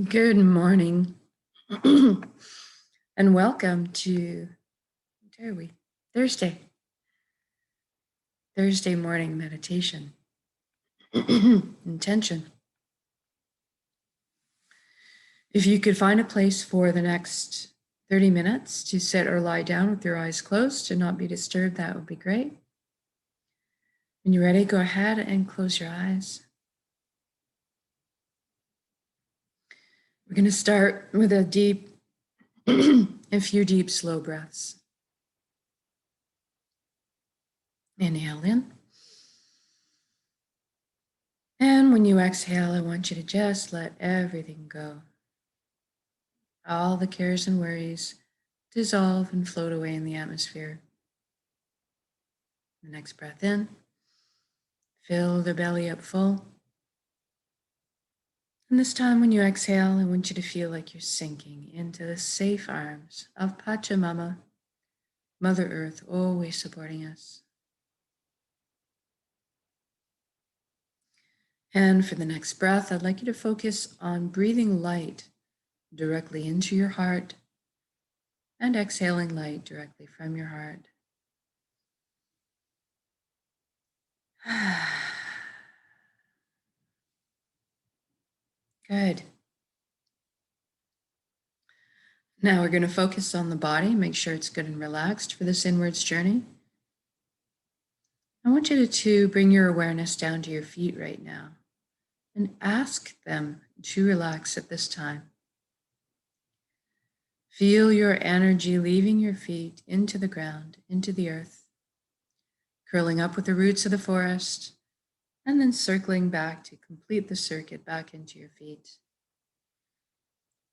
Good morning and welcome to Thursday morning meditation. Intention. If you could find a place for the next 30 minutes to sit or lie down with your eyes closed to not be disturbed, that would be great. When you're ready, go ahead and close your eyes. We're going to start with a few deep, slow breaths. Inhale in. And when you exhale, I want you to just let everything go. All the cares and worries dissolve and float away in the atmosphere. The next breath in. Fill the belly up full. And this time when you exhale, I want you to feel like you're sinking into the safe arms of Pachamama, Mother Earth, always supporting us. And for the next breath, I'd like you to focus on breathing light directly into your heart and exhaling light directly from your heart. Good. Now we're going to focus on the body, make sure it's good and relaxed for this inwards journey. I want you to bring your awareness down to your feet right now and ask them to relax at this time. Feel your energy leaving your feet into the ground, into the earth, curling up with the roots of the forest, and then circling back to complete the circuit back into your feet.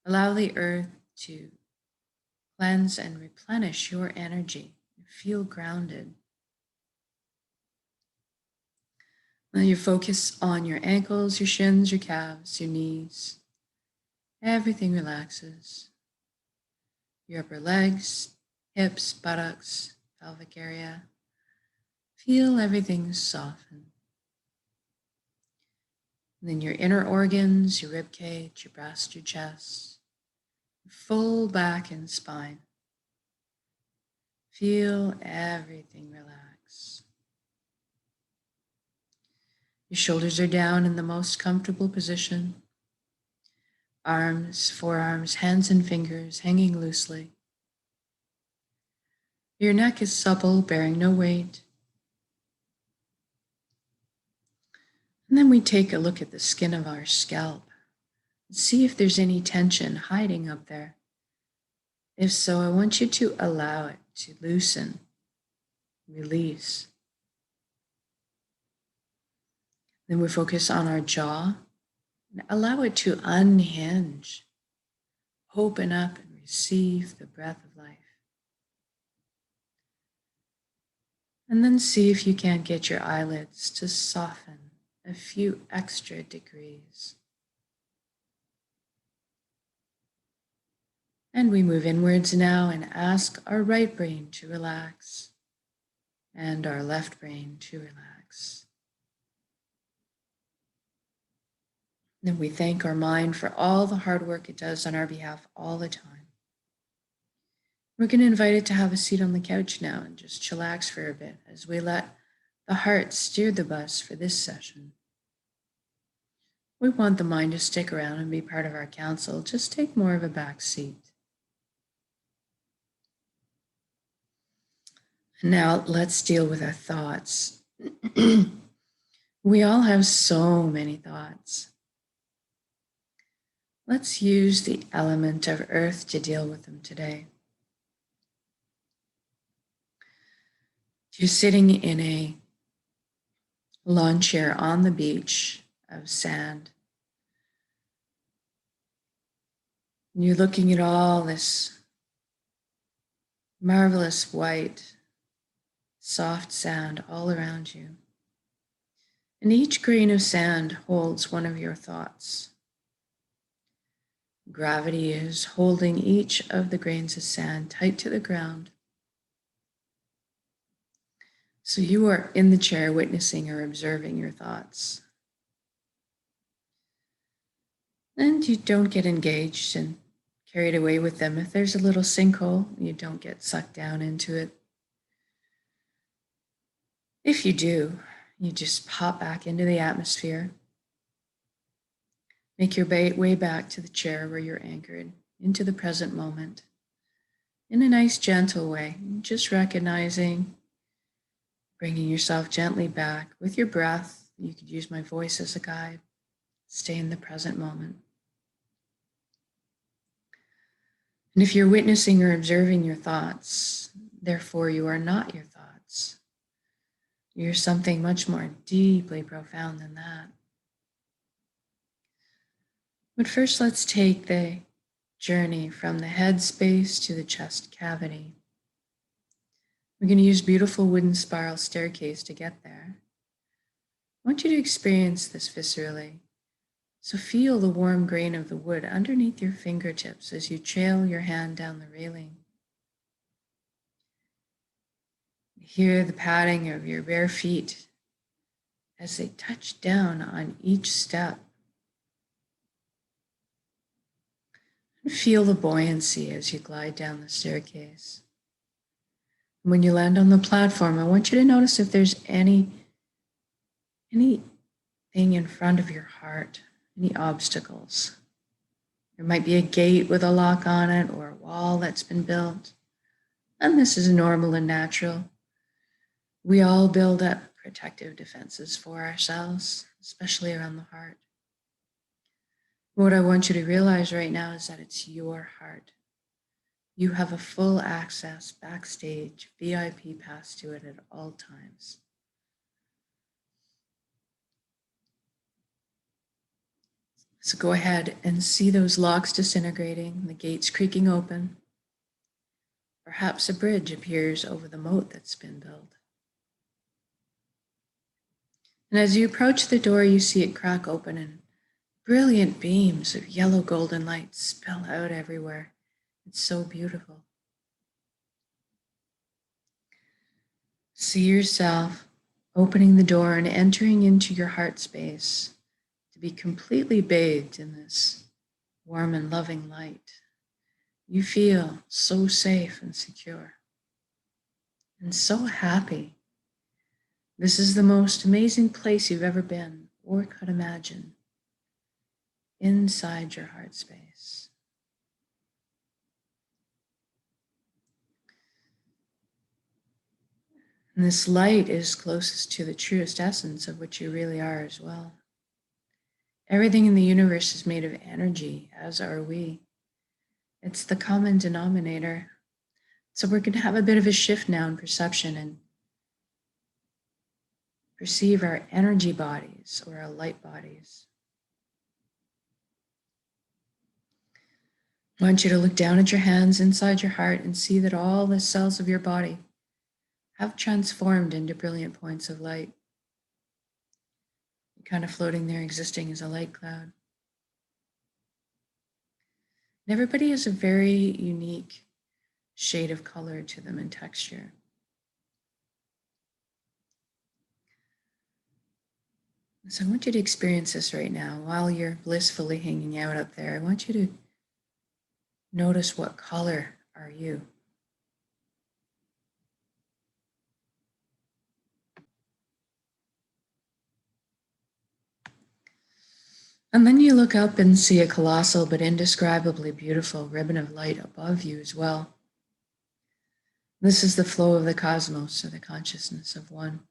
Allow the earth to cleanse and replenish your energy. Feel grounded. Now you focus on your ankles, your shins, your calves, your knees. Everything relaxes. Your upper legs, hips, buttocks, pelvic area. Feel everything soften. And then your inner organs, your rib cage, your breast, your chest, full back and spine. Feel everything relax. Your shoulders are down in the most comfortable position. Arms, forearms, hands and fingers hanging loosely. Your neck is supple, bearing no weight. And then we take a look at the skin of our scalp and see if there's any tension hiding up there. If so, I want you to allow it to loosen, release. Then we focus on our jaw and allow it to unhinge, open up and receive the breath of life. And then see if you can't get your eyelids to soften a few extra degrees. And we move inwards now and ask our right brain to relax and our left brain to relax. Then we thank our mind for all the hard work it does on our behalf all the time. We're going to invite it to have a seat on the couch now and just chillax for a bit as we let the heart steer the bus for this session. We want the mind to stick around and be part of our council, just take more of a back seat. And now let's deal with our thoughts. We all have so many thoughts. Let's use the element of earth to deal with them today. You're sitting in a lawn chair on the beach of sand. And you're looking at all this marvelous white, soft sand all around you. And each grain of sand holds one of your thoughts. Gravity is holding each of the grains of sand tight to the ground. So you are in the chair witnessing or observing your thoughts. And you don't get engaged and carried away with them. If there's a little sinkhole, you don't get sucked down into it. If you do, you just pop back into the atmosphere. Make your way back to the chair where you're anchored, into the present moment, in a nice, gentle way, just recognizing, bringing yourself gently back with your breath. You could use my voice as a guide. Stay in the present moment. And if you're witnessing or observing your thoughts, therefore you are not your thoughts. You're something much more deeply profound than that. But first, let's take the journey from the head space to the chest cavity. We're going to use beautiful wooden spiral staircase to get there. I want you to experience this viscerally. So feel the warm grain of the wood underneath your fingertips as you trail your hand down the railing. Hear the padding of your bare feet as they touch down on each step. And feel the buoyancy as you glide down the staircase. When you land on the platform, I want you to notice if there's anything in front of your heart, any obstacles. There might be a gate with a lock on it or a wall that's been built. And this is normal and natural. We all build up protective defenses for ourselves, especially around the heart. What I want you to realize right now is that it's your heart. You have a full access, backstage, VIP pass to it at all times. So go ahead and see those locks disintegrating, the gates creaking open. Perhaps a bridge appears over the moat that's been built. And as you approach the door, you see it crack open and brilliant beams of yellow golden light spill out everywhere. It's so beautiful. See yourself opening the door and entering into your heart space to be completely bathed in this warm and loving light. You feel so safe and secure and so happy. This is the most amazing place you've ever been or could imagine, inside your heart space. And this light is closest to the truest essence of what you really are as well. Everything in the universe is made of energy, as are we. It's the common denominator. So we're going to have a bit of a shift now in perception and perceive our energy bodies or our light bodies. I want you to look down at your hands inside your heart and see that all the cells of your body have transformed into brilliant points of light. You're kind of floating there, existing as a light cloud. And everybody has a very unique shade of color to them and texture. So I want you to experience this right now while you're blissfully hanging out up there. I want you to notice what color are you. And then you look up and see a colossal but indescribably beautiful ribbon of light above you as well. This is the flow of the cosmos, or the consciousness of one.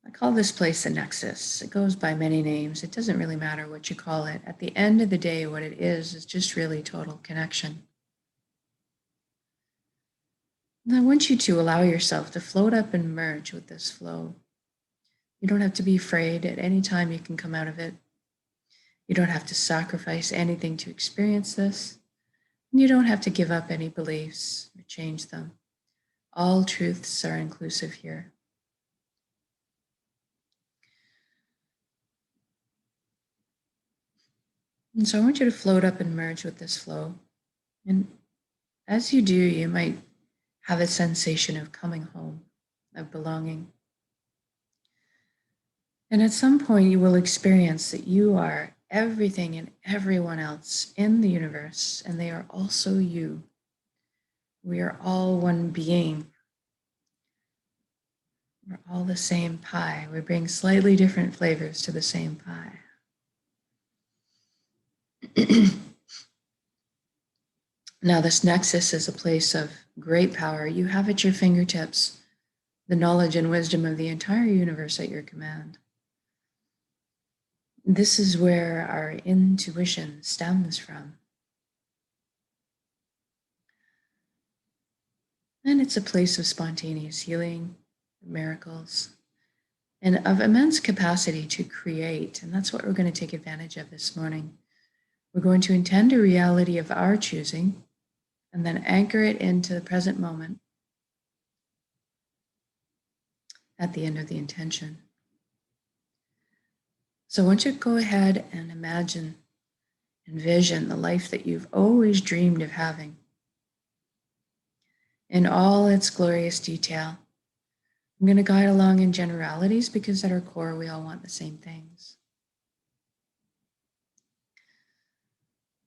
I call this place the Nexus. It goes by many names. It doesn't really matter what you call it. At the end of the day, what it is just really total connection. And I want you to allow yourself to float up and merge with this flow. You don't have to be afraid. At any time you can come out of it. You don't have to sacrifice anything to experience this. And you don't have to give up any beliefs or change them. All truths are inclusive here. And so I want you to float up and merge with this flow. And as you do, you might have a sensation of coming home, of belonging. And at some point, you will experience that you are everything and everyone else in the universe, and they are also you. We are all one being. We're all the same pie. We bring slightly different flavors to the same pie. Now, this nexus is a place of great power. You have at your fingertips the knowledge and wisdom of the entire universe at your command. This is where our intuition stems from. And it's a place of spontaneous healing, miracles, and of immense capacity to create. And that's what we're going to take advantage of this morning. We're going to intend a reality of our choosing and then anchor it into the present moment at the end of the intention. So I want you to go ahead and envision the life that you've always dreamed of having in all its glorious detail. I'm going to guide along in generalities because at our core, we all want the same things.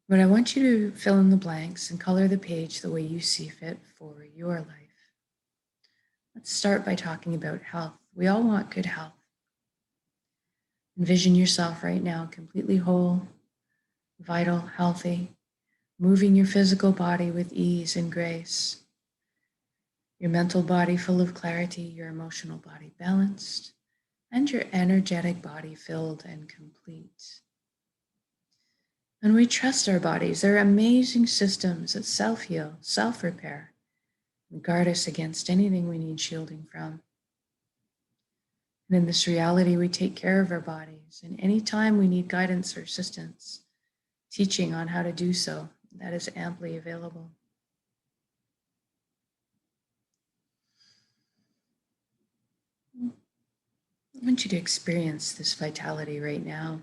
But I want you to fill in the blanks and color the page the way you see fit for your life. Let's start by talking about health. We all want good health. Envision yourself right now completely whole, vital, healthy, moving your physical body with ease and grace. Your mental body full of clarity, your emotional body balanced, and your energetic body filled and complete. And we trust our bodies. They're amazing systems that self-heal, self-repair, and guard us against anything we need shielding from. And in this reality, we take care of our bodies. And anytime we need guidance or assistance, teaching on how to do so, that is amply available. I want you to experience this vitality right now.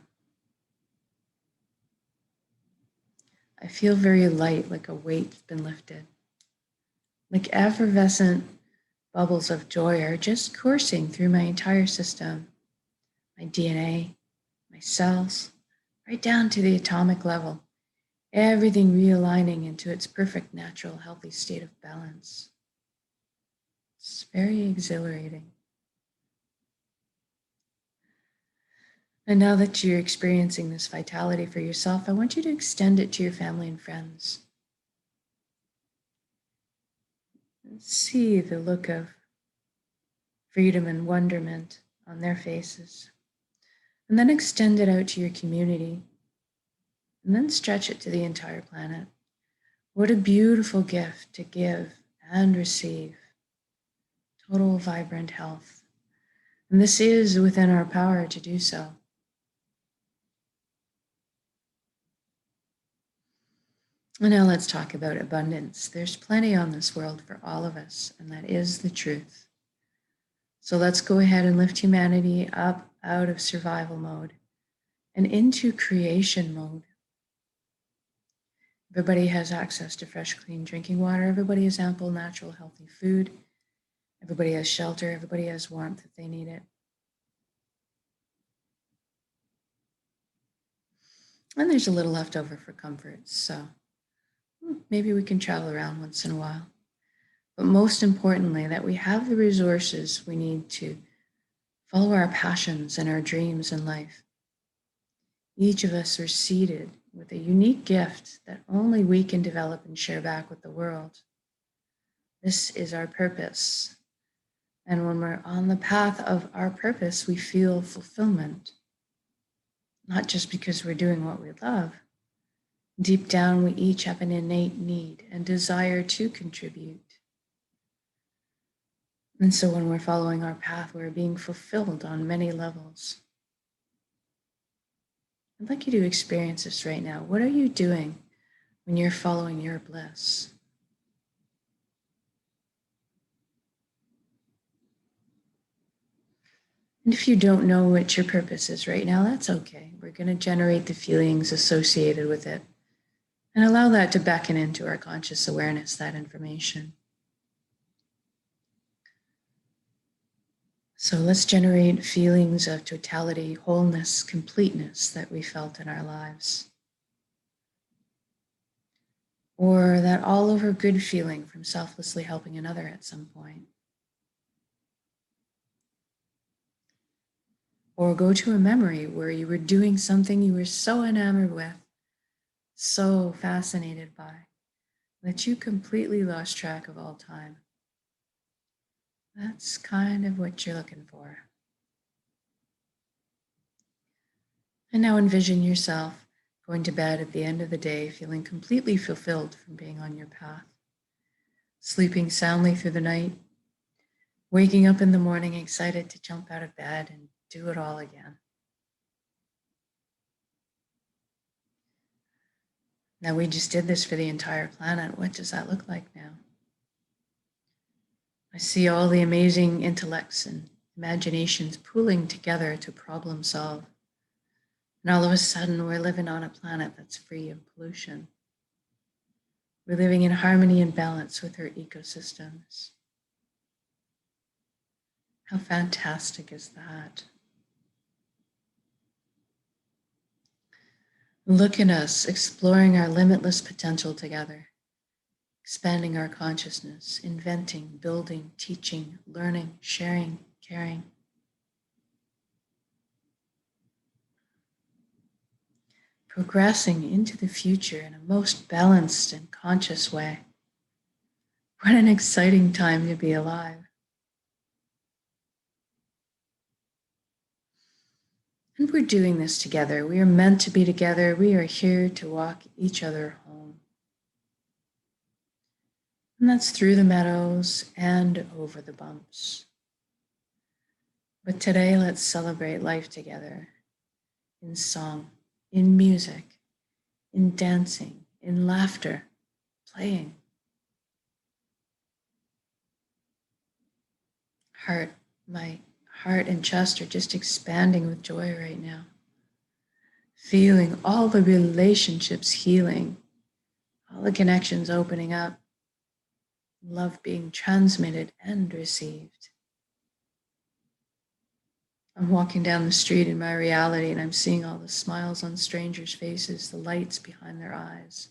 I feel very light, like a weight's been lifted. Like effervescent bubbles of joy are just coursing through my entire system, my DNA, my cells, right down to the atomic level, everything realigning into its perfect, natural, healthy state of balance. It's very exhilarating. And now that you're experiencing this vitality for yourself, I want you to extend it to your family and friends. See the look of freedom and wonderment on their faces. And then extend it out to your community. And then stretch it to the entire planet. What a beautiful gift to give and receive. Total vibrant health. And this is within our power to do so. And now let's talk about abundance. There's plenty on this world for all of us, and that is the truth. So let's go ahead and lift humanity up out of survival mode and into creation mode. Everybody has access to fresh, clean drinking water. Everybody has ample, natural, healthy food. Everybody has shelter. Everybody has warmth if they need it. And there's a little left over for comfort. So maybe we can travel around once in a while. But most importantly, that we have the resources we need to follow our passions and our dreams in life. Each of us are seated with a unique gift that only we can develop and share back with the world. This is our purpose. And when we're on the path of our purpose, we feel fulfillment. Not just because we're doing what we love. Deep down, we each have an innate need and desire to contribute. And so when we're following our path, we're being fulfilled on many levels. I'd like you to experience this right now. What are you doing when you're following your bliss? And if you don't know what your purpose is right now, that's okay. We're going to generate the feelings associated with it and allow that to beckon into our conscious awareness, that information. So let's generate feelings of totality, wholeness, completeness that we felt in our lives. Or that all over good feeling from selflessly helping another at some point. Or go to a memory where you were doing something you were so enamored with, so fascinated by, that you completely lost track of all time. That's kind of what you're looking for. And now envision yourself going to bed at the end of the day, feeling completely fulfilled from being on your path, sleeping soundly through the night, waking up in the morning excited to jump out of bed and do it all again. Now we just did this for the entire planet. What does that look like now? I see all the amazing intellects and imaginations pooling together to problem solve. And all of a sudden, we're living on a planet that's free of pollution. We're living in harmony and balance with our ecosystems. How fantastic is that? Look at us exploring our limitless potential together, expanding our consciousness, inventing, building, teaching, learning, sharing, caring. Progressing into the future in a most balanced and conscious way. What an exciting time to be alive. And we're doing this together. We are meant to be together. We are here to walk each other home. And that's through the meadows and over the bumps. But today, let's celebrate life together in song, in music, in dancing, in laughter, playing. My heart and chest are just expanding with joy right now. Feeling all the relationships healing, all the connections opening up, love being transmitted and received. I'm walking down the street in my reality and I'm seeing all the smiles on strangers' faces, the lights behind their eyes.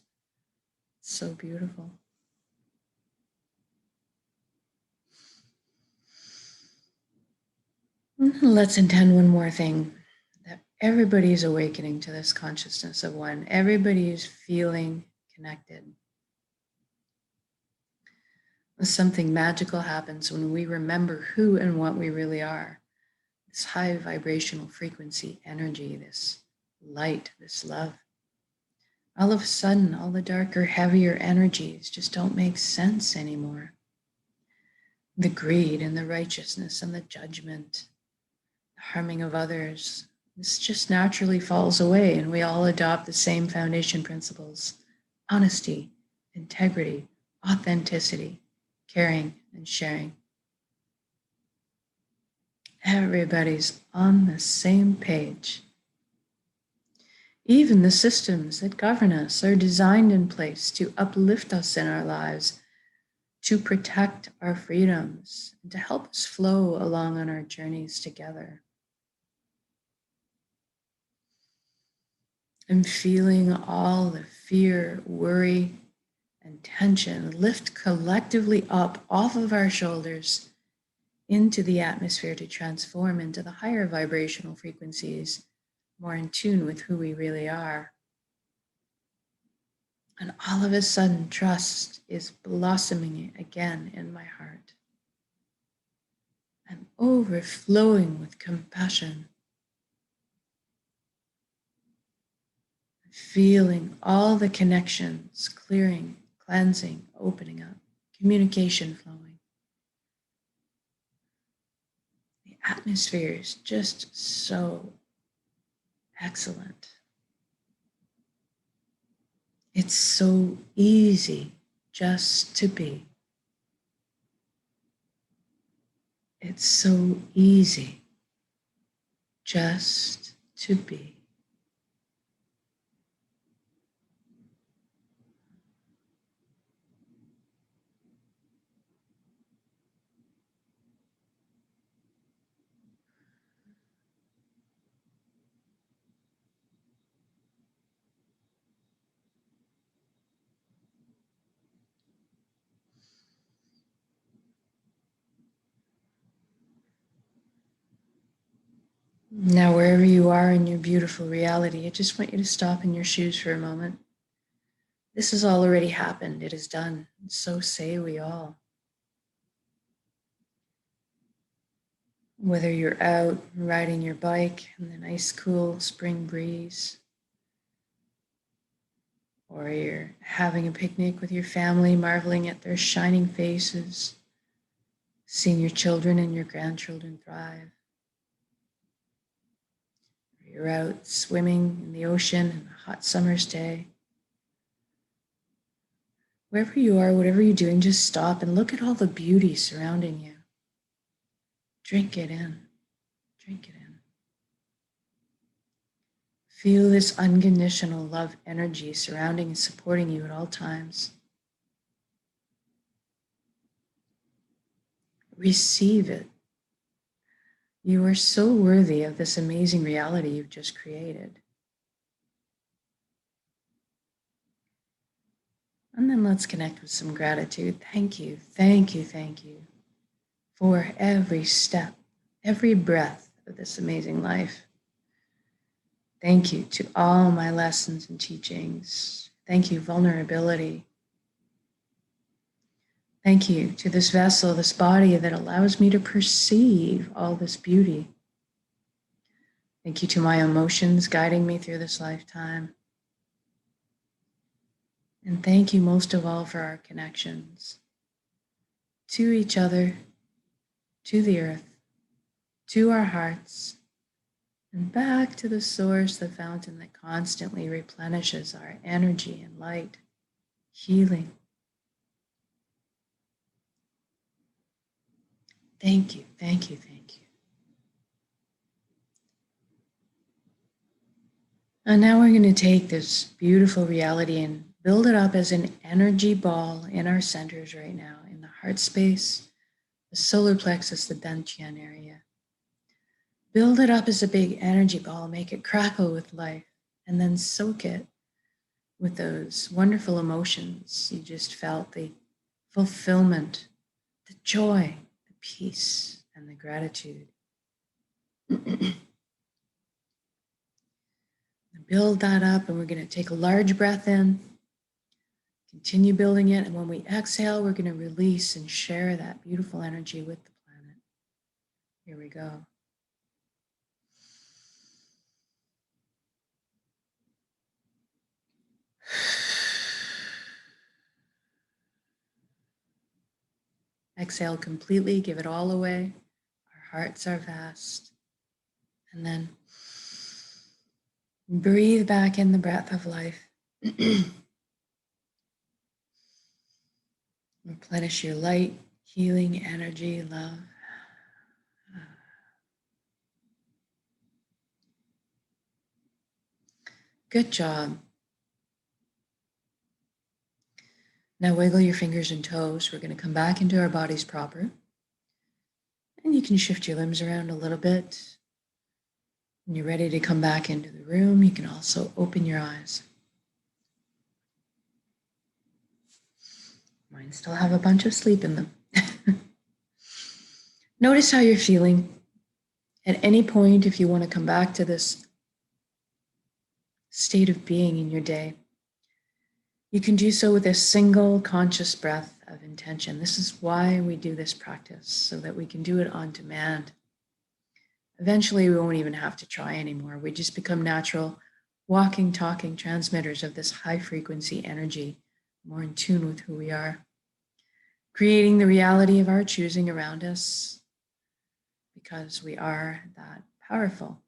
It's so beautiful. Let's intend one more thing, that everybody is awakening to this consciousness of one. Everybody is feeling connected. Something magical happens when we remember who and what we really are. This high vibrational frequency energy, this light, this love. All of a sudden, all the darker, heavier energies just don't make sense anymore. The greed and the righteousness and the judgment, the harming of others, this just naturally falls away and we all adopt the same foundation principles: honesty, integrity, authenticity, caring, and sharing. Everybody's on the same page. Even the systems that govern us are designed in place to uplift us in our lives, to protect our freedoms, and to help us flow along on our journeys together. I'm feeling all the fear, worry, and tension lift collectively up off of our shoulders into the atmosphere to transform into the higher vibrational frequencies, more in tune with who we really are. And all of a sudden, trust is blossoming again in my heart. I'm overflowing with compassion. Feeling all the connections clearing, cleansing, opening up, communication flowing. The atmosphere is just so excellent. It's so easy just to be. It's so easy just to be. Now, wherever you are in your beautiful reality, I just want you to stop in your shoes for a moment. This has already happened. It is done. And so say we all. Whether you're out riding your bike in the nice, cool spring breeze, or you're having a picnic with your family, marveling at their shining faces, seeing your children and your grandchildren thrive. Or you're out swimming in the ocean on a hot summer's day. Wherever you are, whatever you're doing, just stop and look at all the beauty surrounding you. Drink it in. Drink it in. Feel this unconditional love energy surrounding and supporting you at all times. Receive it. You are so worthy of this amazing reality you've just created. And then let's connect with some gratitude. Thank you, thank you, thank you for every step, every breath of this amazing life. Thank you to all my lessons and teachings. Thank you, vulnerability. Thank you to this vessel, this body that allows me to perceive all this beauty. Thank you to my emotions guiding me through this lifetime. And thank you most of all for our connections to each other, to the earth, to our hearts, and back to the source, the fountain that constantly replenishes our energy and light, healing. Thank you, thank you, thank you. And now we're going to take this beautiful reality and build it up as an energy ball in our centers right now, in the heart space, the solar plexus, the dantian area. Build it up as a big energy ball, make it crackle with life, and then soak it with those wonderful emotions you just felt, the fulfillment, the joy, the peace, and the gratitude. Build that up, and we're going to take a large breath in, continue building it, and when we exhale, we're going to release and share that beautiful energy with the planet. Here we go. Exhale completely, give it all away. Our hearts are vast. And then breathe back in the breath of life. Replenish your light, healing energy, love. Good job. Now wiggle your fingers and toes. We're going to come back into our bodies proper. And you can shift your limbs around a little bit. When you're ready to come back into the room, you can also open your eyes. Mine still have a bunch of sleep in them. Notice how you're feeling. At any point, if you want to come back to this state of being in your day, you can do so with a single conscious breath of intention. This is why we do this practice, so that we can do it on demand. Eventually, we won't even have to try anymore. We just become natural, walking, talking transmitters of this high frequency energy, more in tune with who we are, creating the reality of our choosing around us, because we are that powerful.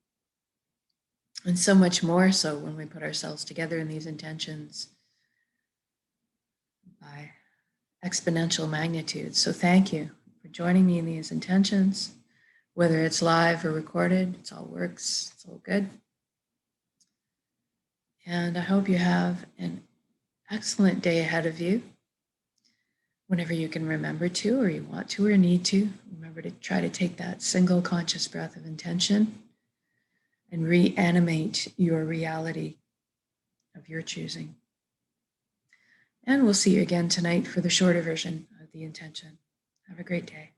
And so much more so when we put ourselves together in these intentions by exponential magnitude. So thank you for joining me in these intentions. Whether it's live or recorded, it's all works, it's all good. And I hope you have an excellent day ahead of you. Whenever you can remember to, or you want to, or need to, remember to try to take that single conscious breath of intention and reanimate your reality of your choosing. And we'll see you again tonight for the shorter version of the intention. Have a great day.